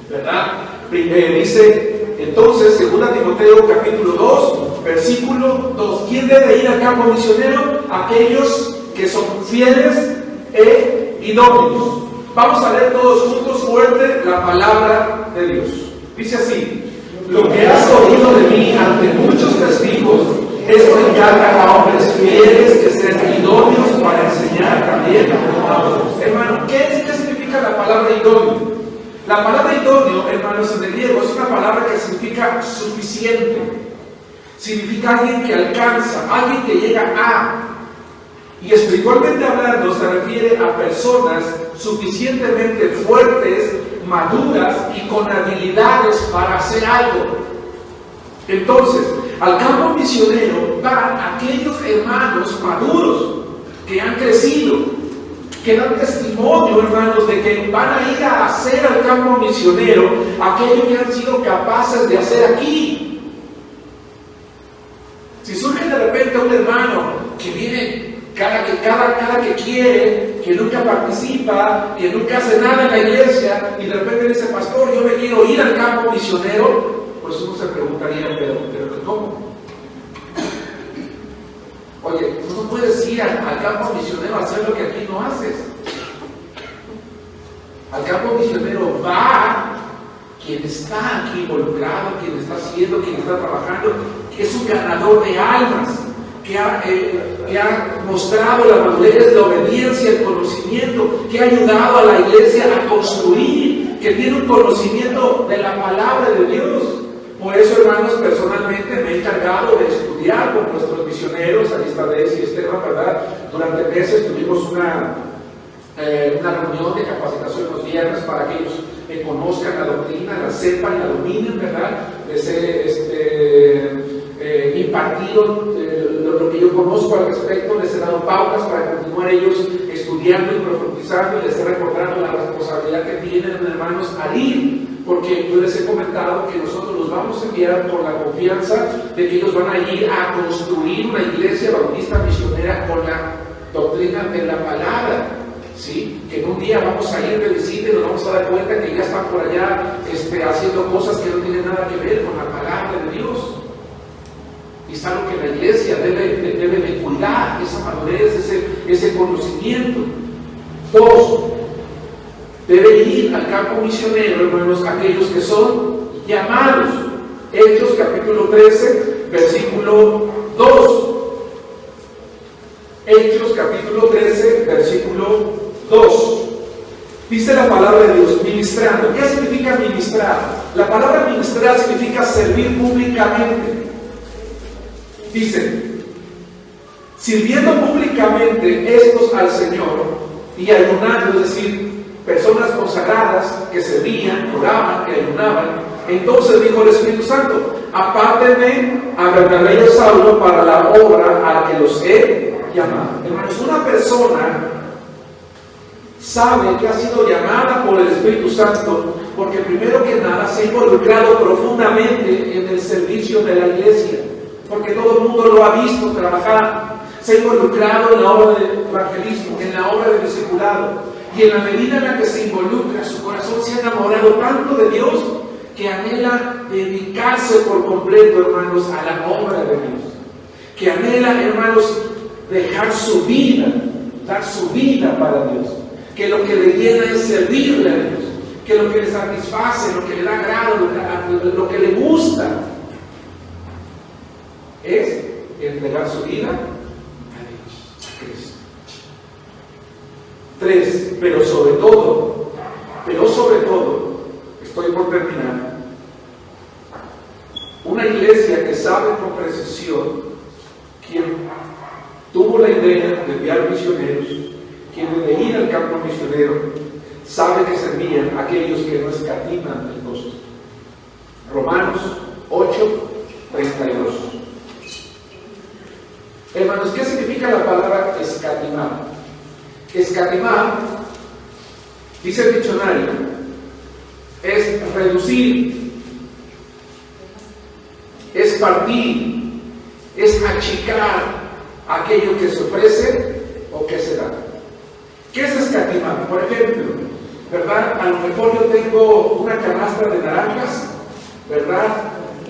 ¿Verdad? Dice entonces, 2 Timoteo capítulo 2, versículo 2. ¿Quién debe ir al campo misionero? Aquellos que son fieles e idóneos. Vamos a leer todos juntos fuerte la palabra de Dios. Dice así: lo que has oído de mí ante muchos testigos, esto encarga a hombres fieles que estén idóneos para enseñar también a otros. Hermano, ¿qué significa la palabra idóneo? La palabra idóneo, hermanos, en el griego es una palabra que significa suficiente. Significa alguien que alcanza, alguien que llega a. Y espiritualmente hablando se refiere a personas suficientemente fuertes, maduras y con habilidades para hacer algo. Entonces, al campo misionero van aquellos hermanos maduros que han crecido, que dan testimonio, hermanos, de que van a ir a hacer al campo misionero aquello que han sido capaces de hacer aquí. Si surge de repente un hermano que viene cada que quiere, que nunca participa, que nunca hace nada en la iglesia, y de repente dice, pastor, yo me quiero ir al campo misionero, pues uno se preguntaría, pero ¿cómo? Oye, tú no puedes ir al campo misionero a hacer lo que aquí no haces. Al campo misionero va quien está aquí involucrado, quien está haciendo, quien está trabajando, que es un ganador de almas, que ha mostrado la madurez, la obediencia, el conocimiento, que ha ayudado a la iglesia a construir, que tiene un conocimiento de la palabra de Dios. Por eso, hermanos, personalmente me he encargado de estudiar con nuestros misioneros, Aristabés y Esteban, ¿verdad? Durante meses tuvimos una reunión de capacitación los viernes para que ellos conozcan la doctrina, la sepan, la dominen, ¿verdad? Les he impartido lo que yo conozco al respecto, les he dado pautas para continuar ellos estudiando y profundizando, y les he recordado la responsabilidad que tienen, hermanos, al ir, porque yo les he comentado que nosotros los vamos a enviar por la confianza de que ellos van a ir a construir una iglesia bautista misionera con la doctrina de la palabra, ¿sí? Que en un día vamos a ir de visita y nos vamos a dar cuenta que ya están por allá haciendo cosas que no tienen nada que ver con la palabra de Dios. Y es algo que la iglesia debe de cuidar, esa madurez, ese conocimiento. 2, debe ir al campo misionero, hermanos, aquellos que son llamados. Hechos capítulo 13, versículo 2. Hechos capítulo 13, versículo 2. Dice la palabra de Dios, ministrando. ¿Qué significa ministrar? La palabra ministrar significa servir públicamente. Dice, sirviendo públicamente estos al Señor y ayunando, es decir, personas consagradas que servían, oraban, que ayunaban. Entonces dijo el Espíritu Santo, apártenme a Bernabé y a Saulo para la obra a la que los he llamado. Hermanos, una persona sabe que ha sido llamada por el Espíritu Santo, porque primero que nada se ha involucrado profundamente en el servicio de la iglesia, porque todo el mundo lo ha visto trabajar, se ha involucrado en la obra de evangelismo, en la obra de discipulado, y en la medida en la que se involucra, su corazón se ha enamorado tanto de Dios que anhela dedicarse por completo, hermanos, a la obra de Dios, que anhela, hermanos, dejar su vida, dar su vida para Dios, que lo que le llena es servirle a Dios, que lo que le satisface, lo que le da agrado, lo que le gusta es entregar su vida a Dios, a Cristo. 3, pero sobre todo, estoy por terminar, una iglesia que sabe con precisión quién tuvo la idea de enviar misioneros, quien de ir al campo misionero, sabe que se envían aquellos que no escatiman el costo. Romanos 8:32. Hermanos, ¿qué significa la palabra escatimar? Escatimar, dice el diccionario, es reducir, es partir, es achicar aquello que se ofrece o que se da. ¿Qué es escatimar? Por ejemplo, ¿verdad? A lo mejor yo tengo una canasta de naranjas, ¿verdad?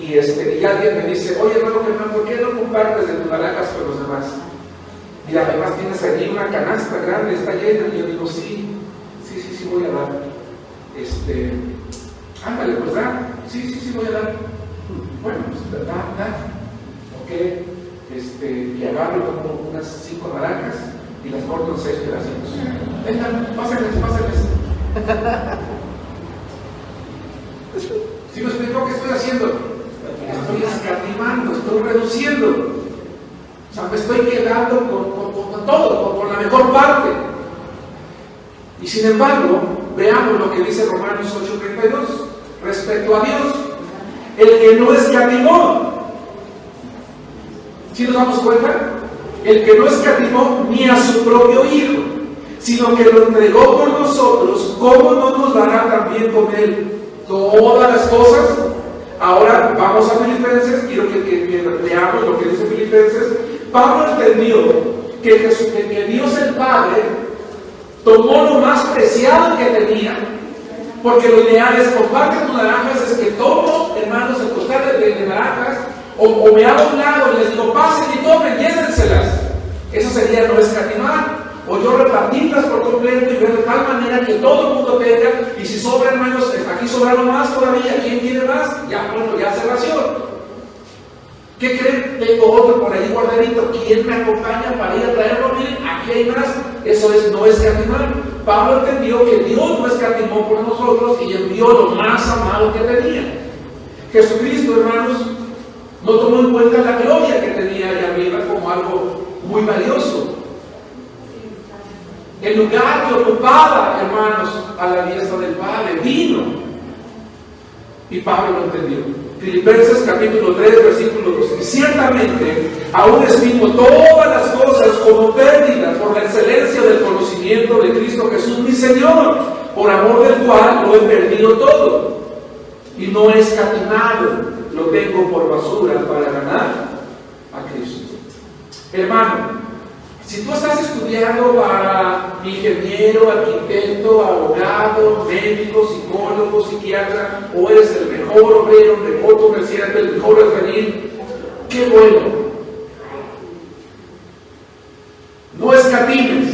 Y alguien me dice, oye hermano Germán, ¿por qué no compartes de tus naranjas con los demás? Y además tienes allí una canasta grande, está llena. Y yo digo, sí, voy a dar. Ándale, pues da. Sí, voy a dar. Bueno, pues da. Ok. Y agarro como unas 5 naranjas y las corto en 6 pedacitos. Venga, pásenles. ¿Sí me explicó qué estoy haciendo? Estoy escatimando, estoy reduciendo. O sea, me estoy quedando con todo, con la mejor parte. Y sin embargo, veamos lo que dice Romanos 8:32 respecto a Dios. El que no escatimó. ¿Sí nos damos cuenta? El que no escatimó ni a su propio Hijo, sino que lo entregó por nosotros, ¿cómo no nos dará también con Él todas las cosas? Ahora vamos a Filipenses, quiero que leamos lo que dice Filipenses. Pablo entendió que Dios el Padre tomó lo más preciado que tenía, porque lo ideal es comparte tus naranjas, es que tomo, hermanos, el costal de naranjas, o me hago a un lado y les digo, pasen y tomen, llévenselas. Eso sería no escatimar. O yo repartirlas por completo y ver de tal manera que todo el mundo tenga, y si sobra, hermanos, aquí sobraron más todavía, ¿quién quiere más? Ya se ración. ¿Qué creen? Tengo otro por ahí guardadito, ¿quién me acompaña para ir a traerlo? Miren, aquí hay más. Eso es no escatimar. Pablo entendió que Dios no escatimó por nosotros y envió lo más amado que tenía. Jesucristo, hermanos, no tomó en cuenta la gloria que tenía allá arriba como algo muy valioso. El lugar que ocupaba, hermanos, a la diestra del Padre, vino. Y Pablo lo entendió. Filipenses capítulo 3, versículo 2. Y ciertamente, aún estimo todas las cosas como pérdidas por la excelencia del conocimiento de Cristo Jesús, mi Señor, por amor del cual lo he perdido todo. Y no he escatimado, lo tengo por basura para ganar a Cristo. Hermano, si tú estás estudiando para ingeniero, arquitecto, abogado, médico, psicólogo, psiquiatra, o eres el mejor obrero, el mejor comerciante, el mejor albañil, qué bueno. No escatimes,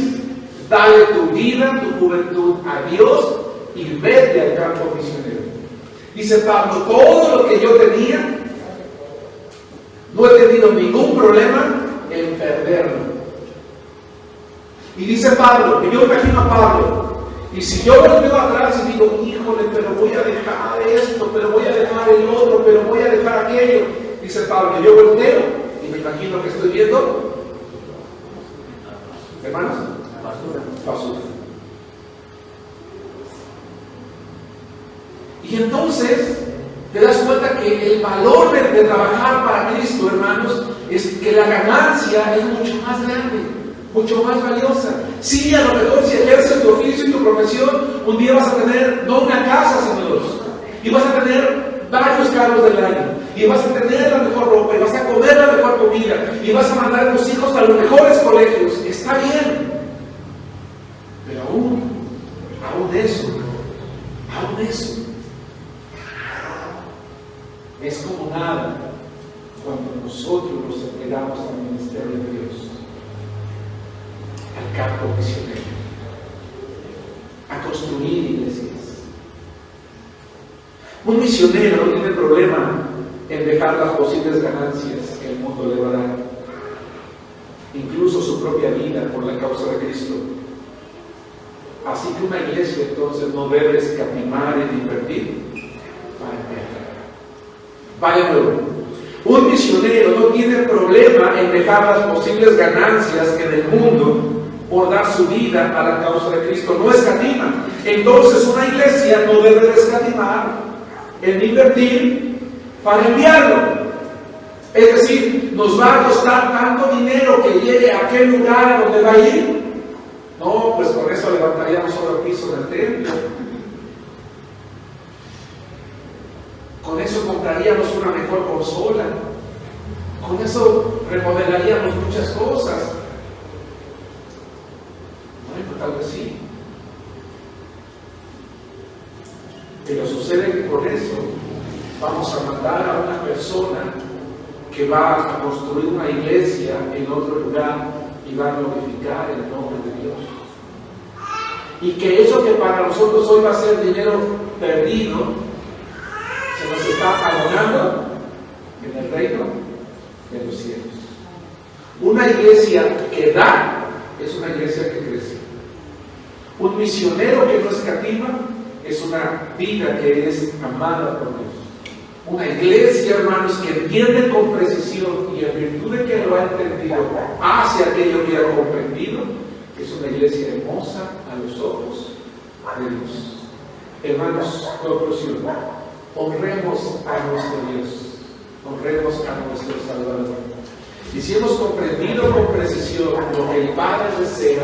dale tu vida, tu juventud a Dios y vete al campo misionero. Dice Pablo, todo lo que yo tenía, no he tenido ningún problema en perderlo. Y dice Pablo, y yo imagino a Pablo, y si yo volteo atrás y digo, híjole, pero voy a dejar esto, pero voy a dejar el otro, pero voy a dejar aquello, dice Pablo, yo volteo y me imagino que estoy viendo, hermanos, basura. Y entonces te das cuenta que el valor de trabajar para Cristo, hermanos, es que la ganancia es mucho más grande. mucho más valiosa. Sí, a lo mejor si ejerces tu oficio y tu profesión, un día vas a tener no una casa, sino dos. Y vas a tener varios carros del año. Y vas a tener la mejor ropa. Y vas a comer la mejor comida. Y vas a mandar a tus hijos a los mejores colegios. Está bien. Pero aún eso, es como nada cuando nosotros nos entregamos al ministerio de Dios, al campo misionero, a construir iglesias. Un misionero no tiene problema en dejar las posibles ganancias que el mundo le va a dar, incluso su propia vida por la causa de Cristo. Así que una iglesia entonces no debe escatimar en invertir para enviar. Vaya nuevo. Un misionero no tiene problema en dejar las posibles ganancias en el mundo por dar su vida a la causa de Cristo. No escatima. Entonces una iglesia no debe de escatimar en invertir para enviarlo. Es decir, nos va a costar tanto dinero que llegue a aquel lugar a donde va a ir. No, pues con eso levantaríamos otro piso del templo. Con eso compraríamos una mejor consola. Con eso remodelaríamos muchas cosas. Bueno, tal vez sí. Pero sucede que con eso vamos a mandar a una persona que va a construir una iglesia en otro lugar y va a glorificar el nombre de Dios. Y que eso que para nosotros hoy va a ser dinero perdido, se nos está abonando en el reino de los cielos. Una iglesia que da es una iglesia que crece. Un misionero que no escatima es una vida que es amada por Dios. Una iglesia, hermanos, que entiende con precisión y en virtud de que lo ha entendido, hace aquello que ha comprendido, es una iglesia hermosa a los ojos de Dios. Hermanos, conclusión. Honremos a nuestro Dios, honremos a nuestro Salvador. Y si hemos comprendido con precisión lo que el Padre desea,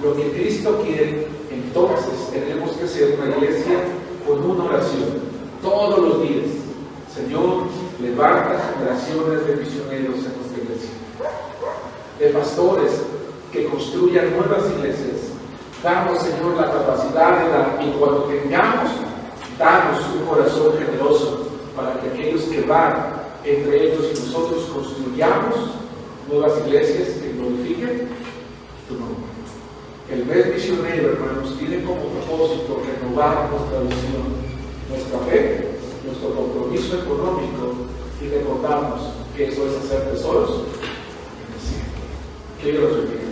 lo que Cristo quiere, entonces tenemos que ser una iglesia con una oración todos los días. Señor, levanta generaciones de misioneros en nuestra iglesia, de pastores que construyan nuevas iglesias. Danos, Señor, la capacidad de dar, y cuando tengamos, danos un corazón generoso para que aquellos que van entre ellos y nosotros construyamos nuevas iglesias que glorifiquen tu nombre. El mes misionero, hermanos, tiene como propósito renovar nuestra visión, nuestra fe, nuestro compromiso económico y recordarnos que eso es hacer tesoros en el cielo. Que Dios los bendiga.